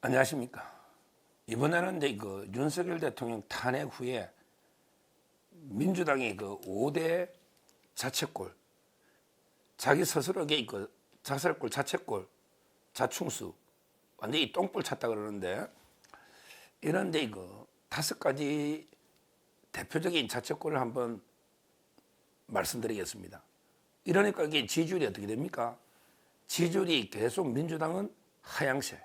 안녕하십니까. 이번에는 이제 그 윤석열 대통령 탄핵 후에 민주당이 그 5대 자책골, 자기 스스로에게 그 자살골, 자책골, 자충수, 완전히 똥볼 찼다 그러는데, 이런데 그 5가지 대표적인 자책골을 한번 말씀드리겠습니다. 이러니까 이게 지지율이 어떻게 됩니까? 지지율이 계속 민주당은 하향세.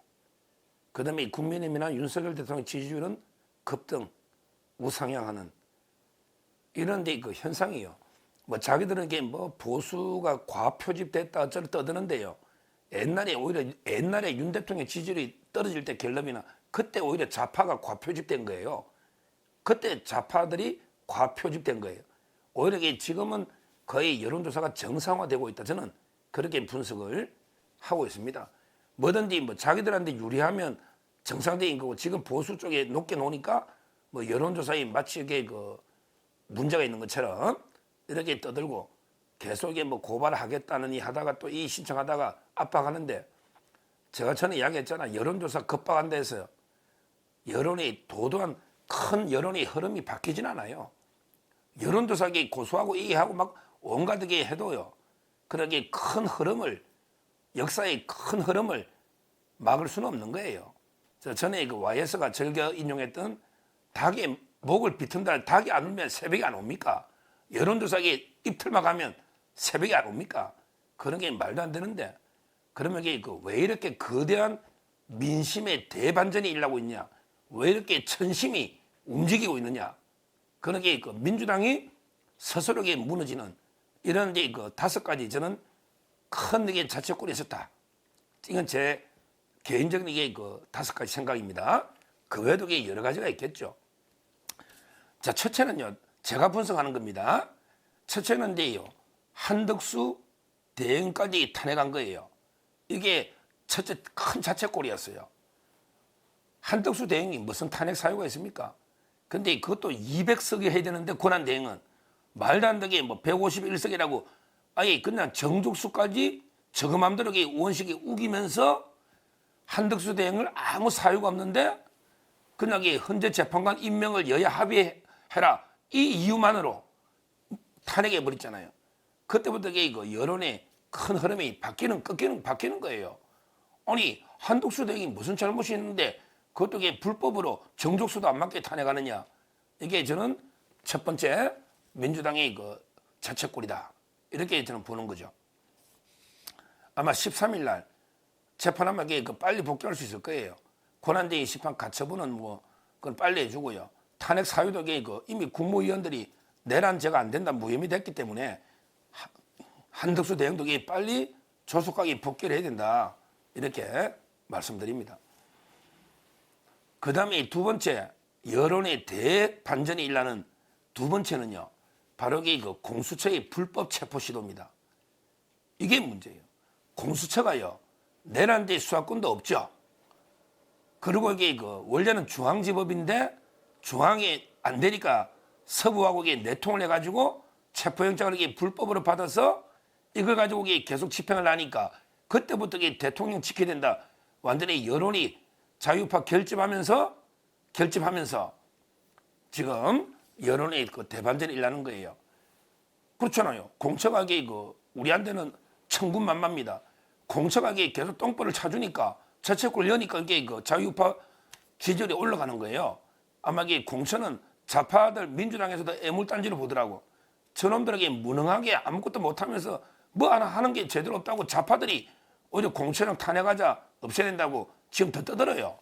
그 다음에 국민의힘이나 윤석열 대통령 지지율은 급등, 우상향하는 이런 그 현상이요. 뭐 자기들은 이게 뭐 보수가 과표집됐다 어쩌고 떠드는데요. 옛날에 윤 대통령 지지율이 떨어질 때 갤럽이나 그때 오히려 좌파가 과표집된 거예요. 그때 좌파들이 과표집된 거예요. 오히려 지금은 거의 여론조사가 정상화되고 있다. 저는 그렇게 분석을 하고 있습니다. 뭐든지 뭐 자기들한테 유리하면 정상적인 거고, 지금 보수 쪽에 높게 놓으니까 뭐 여론조사에 마치 이게 그 문제가 있는 것처럼 이렇게 떠들고 계속 뭐 고발하겠다느니 하다가 또 이 신청하다가 압박하는데, 제가 전에 이야기했잖아. 여론조사 급박한다 해서요. 여론이 도도한 큰 여론의 흐름이 바뀌진 않아요. 여론조사기 고소하고 이해하고 막 온갖 게 해도요. 그렇게 큰 흐름을, 역사의 큰 흐름을 막을 수는 없는 거예요. 전에 그 YS가 즐겨 인용했던 닭의 목을 비튼다. 닭이 안 울면 새벽이 안 옵니까? 여론조사기 입틀막 하면 새벽이 안 옵니까? 그런 게 말도 안 되는데, 그러면 이게 왜 이렇게 거대한 민심의 대반전이 일어나고 있냐? 왜 이렇게 천심이 움직이고 있느냐? 그런 게 민주당이 스스로에게 무너지는 이런 이제 5가지 저는 큰 이게 자책골이 있었다. 이건 제 개인적인 이게 5가지 생각입니다. 그 외에도 이게 여러 가지가 있겠죠. 자, 첫째는요, 제가 분석하는 겁니다. 첫째는 이제요, 한덕수 대행까지 탄핵한 거예요. 이게 첫째 큰 자책골이었어요. 한덕수 대행이 무슨 탄핵 사유가 있습니까? 근데 그것도 200석이 해야 되는데, 권한 대행은 말도 안 되게 뭐 151석이라고 아예 그냥 정족수까지 저거 맘대로 의원식이 우기면서 한덕수 대행을 아무 사유가 없는데 그냥 헌재 재판관 임명을 여야 합의해라, 이 이유만으로 탄핵해 버렸잖아요. 그때부터 여론의 큰 흐름이 바뀌는 거예요. 아니, 한덕수 대행이 무슨 잘못이 있는데 그것도 불법으로 정족수도 안 맞게 탄핵하느냐? 이게 저는 첫 번째 민주당의 자책골이다, 이렇게 저는 보는 거죠. 아마 13일 날 재판하면 빨리 복귀할 수 있을 거예요. 권한대행 심판 가처분은 뭐 그건 빨리 해주고요. 탄핵 사유도 이미 국무위원들이 내란죄가 안 된다, 무혐의 됐기 때문에 한덕수 대행도 빨리 조속하게 복귀를 해야 된다, 이렇게 말씀드립니다. 그 다음에 두 번째, 여론의 대반전이 일어나는 두 번째는요, 바로 공수처의 불법 체포 시도입니다. 이게 문제예요. 공수처가요, 내란죄 수사권도 없죠. 그리고 이게 원래는 중앙지법인데 중앙이 안 되니까 서부하고 내통을 해가지고 체포영장을 불법으로 받아서 이걸 가지고 계속 집행을 하니까 그때부터 대통령 지켜야 된다. 완전히 여론이 자유파 결집하면서 지금 여론의 대반전이 일어나는 거예요. 그렇잖아요. 공처가 우리한테는 천군만마입니다. 공처가 계속 똥볼을 차주니까 자책골 여니까 이게 자유파 지지율이 올라가는 거예요. 아마 공처는 좌파들 민주당에서도 애물단지로 보더라고. 저놈들에게 무능하게 아무것도 못하면서 뭐 하나 하는 게 제대로 없다고 좌파들이 오히려 공처랑 탄핵하자, 없애야 된다고 지금 더 떠들어요.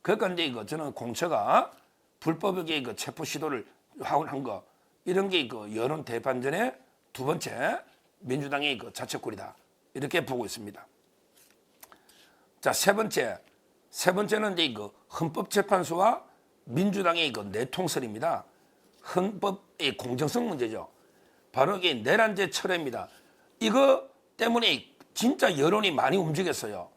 그러니까 이제 저는 공처가 불법하게 체포 시도를 한 거, 이런 게 여론 대반전의 두 번째 민주당의 자책골이다, 이렇게 보고 있습니다. 자, 세 번째는 이제 헌법재판소와 민주당의 내통설입니다. 헌법의 공정성 문제죠. 바로 이게 내란죄 철회입니다. 이거 때문에 진짜 여론이 많이 움직였어요.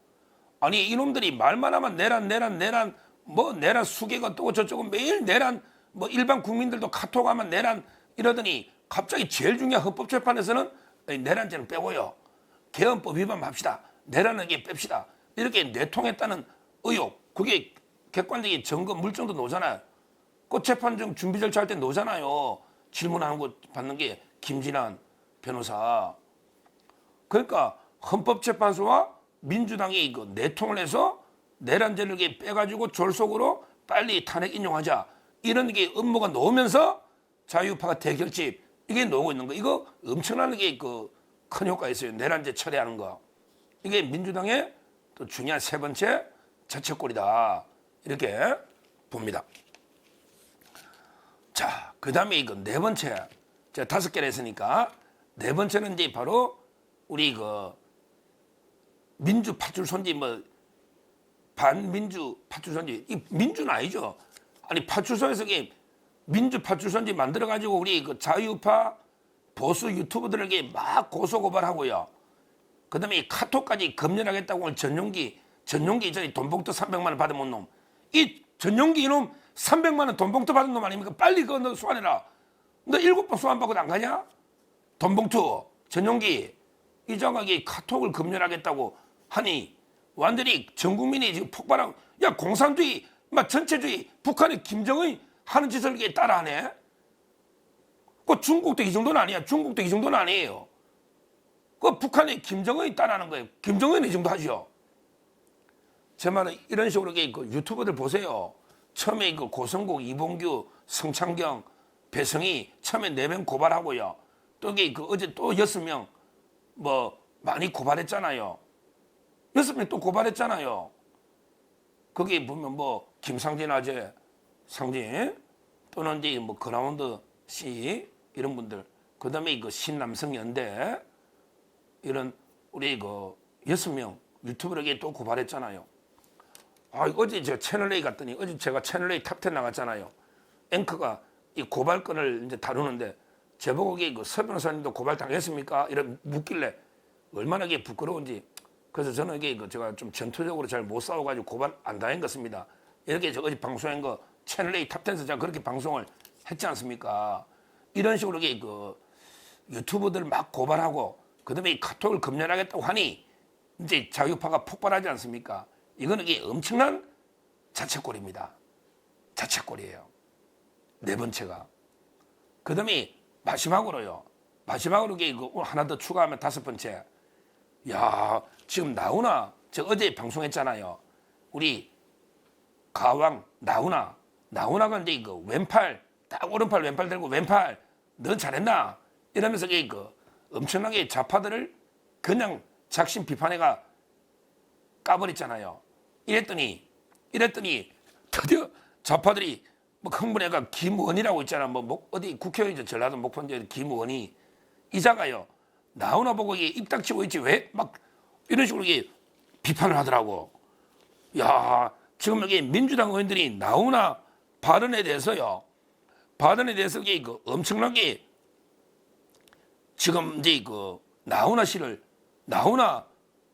아니, 이놈들이 말만 하면 내란 뭐 내란 수개가 또 저쪽은 매일 내란, 뭐 일반 국민들도 카톡하면 내란 이러더니 갑자기 제일 중요한 헌법재판에서는 내란죄는 빼고요, 개헌법 위반합시다, 내란은 뺍시다, 이렇게 내통했다는 의혹, 그게 객관적인 증거 물증도 나오잖아요. 그 재판 준비 절차할 때 나오잖아요. 질문하는 거 받는 게 김진환 변호사. 그러니까 헌법재판소와 민주당이 이거 내통을 해서 내란죄를 빼가지고 졸속으로 빨리 탄핵 인용하자. 이런 게 업무가 나오면서 자유파가 대결집 이게 나오고 있는 거. 이거 엄청나게 큰 효과가 있어요. 내란죄 처리하는 거. 이게 민주당의 또 중요한 세 번째 자책골이다. 이렇게 봅니다. 자, 그 다음에 이거 네 번째. 제가 5개를 했으니까 네 번째는 이제 바로 우리 민주 파출소인지 반민주 파출소인지 이 민주는 아니죠. 아니 파출소에서 민주 파출소인지 만들어가지고 우리 자유파 보수 유튜버들에게 막 고소고발하고요. 그 다음에 이 카톡까지 검열하겠다고 오늘 전용기 전에 돈봉투 300만 원 받은 놈. 이 전용기 이놈 300만 원 돈봉투 받은 놈 아닙니까? 빨리 그거 너 소환해라. 너 7번 소환받고도 안 가냐? 돈봉투, 전용기. 이 장관이 카톡을 검열하겠다고 하니 완전히 전 국민이 지금 폭발하고 야 공산주의, 막 전체주의, 북한의 김정은 하는 짓을 이게 따라하네. 그 중국도 이 정도는 아니야. 중국도 이 정도는 아니에요. 그 북한의 김정은이 따라하는 거예요. 김정은이 이 정도 하죠. 제 말은 이런 식으로 유튜버들 보세요. 처음에 고성국, 이봉규, 성창경, 배성희 처음에 4명 고발하고요. 또 어제 또 6명 많이 고발했잖아요. 6명 또 고발했잖아요. 거기 보면 김상진 아재, 상진 또는 이제 그라운드 씨 이런 분들, 그 다음에 신남성 연대 이런 우리 6명 유튜버에게 또 고발했잖아요. 어제 제가 채널A 갔더니 어제 제가 채널A 탑10 나갔잖아요. 앵커가 이 고발건을 이제 다루는데 제보고 서 변호사님도 고발 당했습니까? 이런 묻길래 얼마나 부끄러운지. 그래서 저는 제가 좀 전투적으로 잘 못 싸워가지고 고발 안 당한 것입니다. 이렇게 저 어제 방송한 거 채널A 탑10에서 제가 그렇게 방송을 했지 않습니까? 이런 식으로 유튜버들 막 고발하고 그다음에 이 카톡을 검열하겠다고 하니 이제 자유파가 폭발하지 않습니까? 이거는 엄청난 자책골입니다. 자책골이에요. 네 번째가. 그 다음에 마지막으로 하나 더 추가하면 5번째. 야, 지금 나훈아, 저 어제 방송했잖아요. 우리 가왕 나훈아가 이제 왼팔, 딱 오른팔 왼팔 들고 왼팔, 넌 잘했나? 이러면서 엄청나게 좌파들을 그냥 작심 비판해가 까버렸잖아요. 이랬더니 드디어 좌파들이 흥분해가 김원희라고 있잖아. 어디 국회의원이죠. 전라도 목포인데 김원희 이자가요. 나훈아 보고 입 닥치고 있지 왜 막 이런 식으로 비판을 하더라고. 야, 지금 여기 민주당 의원들이 나훈아 발언에 대해서 엄청나게 지금 이제 나훈아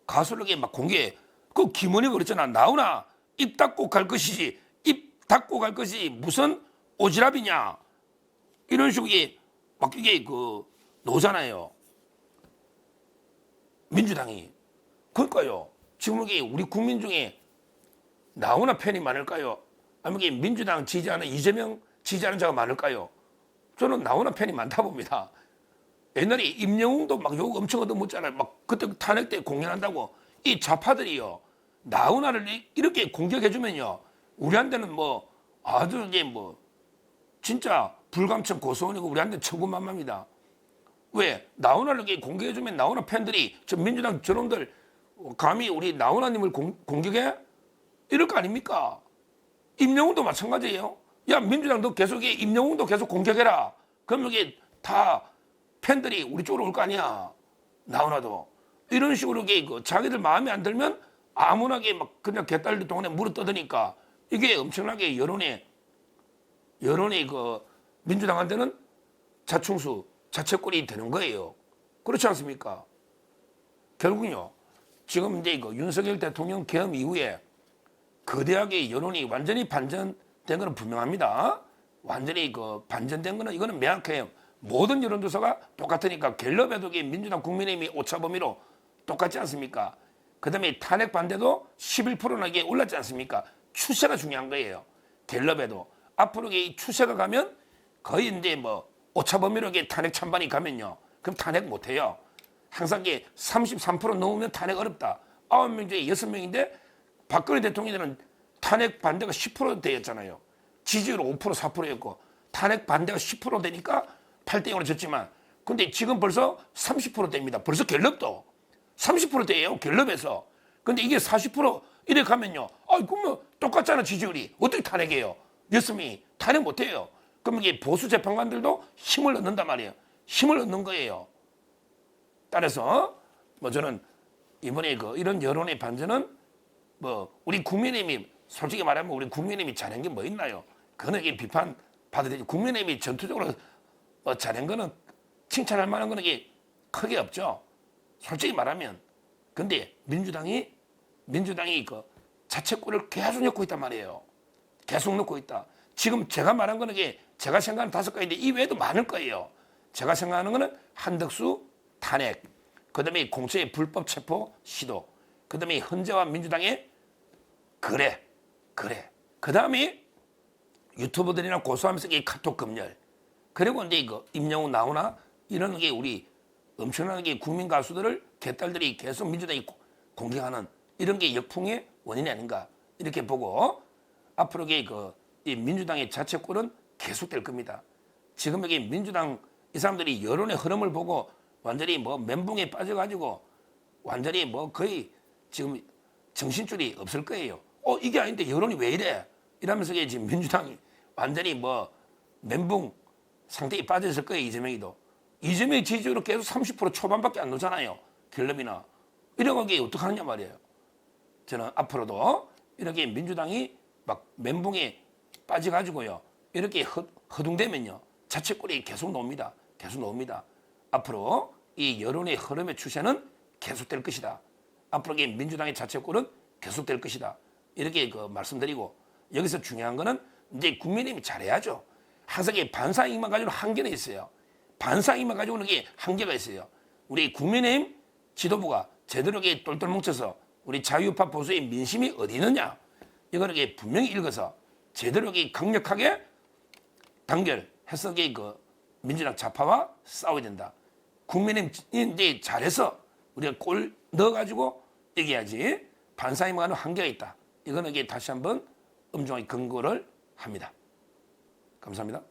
가수를 막 공개. 김원희가 그랬잖아. 나훈아 입 닫고 갈 것이지. 입 닫고 갈 것이 무슨 오지랖이냐. 이런 식으로 막 노잖아요. 민주당이. 그러니까요. 지금 우리 국민 중에 나훈아 팬이 많을까요? 아니면 민주당 지지하는 이재명 지지하는 자가 많을까요? 저는 나훈아 팬이 많다 봅니다. 옛날에 임영웅도 막 욕 엄청 얻어먹잖아요. 막 그때 탄핵 때 공연한다고. 이 좌파들이요. 나훈아를 이렇게 공격해주면요. 우리한테는 아주 진짜 불감청 고소원이고 우리한테 천군만마입니다. 왜? 나훈아를 이렇게 공격해주면 나훈아 팬들이 저 민주당 저놈들 감히 우리 나훈아님을 공격해? 이럴 거 아닙니까? 임영웅도 마찬가지예요. 야, 민주당 너 계속 임영웅도 계속 공격해라. 그럼 여기 다 팬들이 우리 쪽으로 올 거 아니야. 나훈아도. 이런 식으로 자기들 마음에 안 들면 아무나게 막 그냥 개딸들 동안에 물어 뜯으니까 이게 엄청나게 여론이 민주당한테는 자충수, 자책골이 되는 거예요. 그렇지 않습니까? 결국은요. 지금 이제 윤석열 대통령 계엄 이후에 거대하게 여론이 완전히 반전된 것은 분명합니다. 완전히 반전된 것은 이거는 명확해요. 모든 여론조사가 똑같으니까 갤럽에도 민주당 국민의힘이 오차범위로 똑같지 않습니까? 그다음에 탄핵 반대도 11%나 이게 올랐지 않습니까? 추세가 중요한 거예요. 갤럽에도 앞으로 이 추세가 가면 거의 이제 뭐 오차범위로 탄핵 찬반이 가면요. 그럼 탄핵 못 해요. 항상 이게 33% 넘으면 탄핵 어렵다. 9명 중에 6명인데 박근혜 대통령은 탄핵 반대가 10%대였잖아요. 지지율 5% 4%였고 탄핵 반대가 10% 되니까 8대 0으로 졌지만 근데 지금 벌써 30%대입니다. 벌써 갤럽도 30%대예요. 갤럽에서. 근데 이게 40% 이래 가면요. 그러면 똑같잖아 지지율이. 어떻게 탄핵해요? 6명이 탄핵 못해요. 그러면 이게 보수 재판관들도 힘을 얻는단 말이에요. 힘을 얻는 거예요. 따라서 뭐 저는 이번에 이런 여론의 반전은 뭐 우리 국민의힘이 솔직히 말하면 우리 국민의힘이 잘한 게 뭐 있나요? 그거는 이게 비판 받아야 되지. 국민의힘이 전투적으로 잘한 거는 칭찬할 만한 거는 이게 크게 없죠. 솔직히 말하면. 근데 민주당이 자책골을 계속 넣고 있단 말이에요. 계속 넣고 있다. 지금 제가 말한 거는 이게 제가 생각하는 5가지인데 이 외에도 많을 거예요. 제가 생각하는 거는 한덕수 탄핵, 그다음에 공수의 불법 체포 시도, 그다음에 헌재와 민주당의 그래, 그다음에 유튜버들이나 고소하면서 이 카톡 검열, 그리고 이제 임영웅 나오나 이런 게 우리 엄청나게 국민 가수들을 개딸들이 계속 민주당이 공격하는 이런 게 역풍의 원인이 아닌가 이렇게 보고 앞으로 이 민주당의 자책골은 계속될 겁니다. 지금 여기 민주당 이 사람들이 여론의 흐름을 보고 완전히 뭐 멘붕에 빠져가지고 완전히 뭐 거의 지금 정신줄이 없을 거예요. 이게 아닌데 여론이 왜 이래? 이러면서 지금 민주당이 완전히 뭐 멘붕 상태에 빠져있을 거예요. 이재명이도. 이재명의 지지율은 계속 30% 초반밖에 안 나오잖아요. 갤럽이나. 이런 게 어떡하느냐 말이에요. 저는 앞으로도 이렇게 민주당이 막 멘붕에 빠져가지고요. 이렇게 허둥대면요. 자책골이 계속 나옵니다. 계속 나옵니다. 앞으로 이 여론의 흐름의 추세는 계속될 것이다. 앞으로 이 민주당의 자책골은 계속될 것이다. 이렇게 말씀드리고 여기서 중요한 거는 이제 국민의힘이 잘해야죠. 항상 반사이익만 가지고는 한계는 있어요. 반사이익만 가지고는 이게 한계가 있어요. 우리 국민의힘 지도부가 제대로 똘똘 뭉쳐서 우리 자유우파 보수의 민심이 어디 있느냐 이거를 분명히 읽어서 제대로 강력하게 단결해서 민주당 좌파와 싸워야 된다. 국민의힘이 이제 잘해서 우리가 골 넣어가지고 얘기해야지 반사이익만 가는 한계가 있다. 이거는 다시 한번 엄중하게 근거를 합니다. 감사합니다.